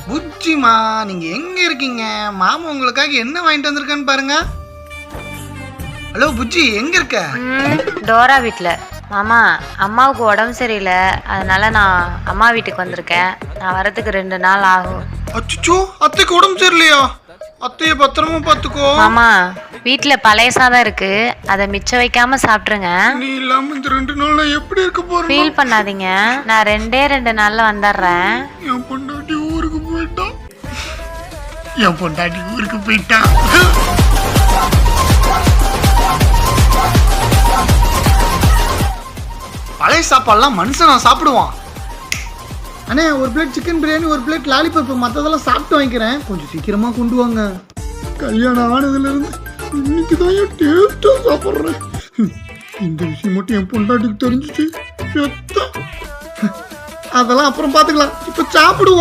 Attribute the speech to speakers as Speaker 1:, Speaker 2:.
Speaker 1: புஜ்ஜிமா, நீங்க எங்க இருக்கீங்க? மாமா உங்களுக்காக என்ன வாங்கிட்டு வந்திருக்கான்னு பாருங்க. ஹலோ புஜ்ஜி, எங்க இருக்க?
Speaker 2: டோரா வீட்டில். மாமா, அம்மாவுக்கு உடம்பு சரியில்லை, அதனால நான் அம்மா வீட்டுக்கு வந்திருக்கேன். நான் வரதுக்கு 2 நாள் ஆகும்.
Speaker 1: அச்சோ, அத்தைக்கு உடம்பு சரியில்லையா? அத்தைய பத்திரமா பாத்துக்கோ.
Speaker 2: மாமா, வீட்டில் பழைய சாதம் இருக்கு, அதை மிச்சம் வைக்காம சாப்பிட்ருங்க.
Speaker 1: நீ இல்லாம இந்த 2 நாள் நான் எப்படி இருக்க போறேன்?
Speaker 2: ஃபீல் பண்ணாதீங்க, நான் 2 நாள்ல வந்துடுறேன்.
Speaker 1: என் பொண்டாட்டி ஊருக்கு போயிட்டான். என் பொண்டாட்டி ஊருக்கு போயிட்டான். பழைய சாப்பாடுலாம் மனுஷன் நான் சாப்பிடுவான். அண்ணே, ஒரு பிளேட் சிக்கன் பிரியாணி, ஒரு பிளேட் லாலிபப், மற்றதெல்லாம் சாப்பிட்டு வாங்கிக்கிறேன். கொஞ்சம் சீக்கிரமா கொண்டு வாங்க. கல்யாணம் ஆனதுல இருந்து இன்னைக்கு தான் என் டேஸ்டா சாப்பிட்றேன். இந்த விஷயம் மட்டும் என் பொண்டாட்டிக்கு தெரிஞ்சிச்சு, அதெல்லாம் அப்புறம் பார்த்துக்கலாம். இப்போ சாப்பிடுவோம்.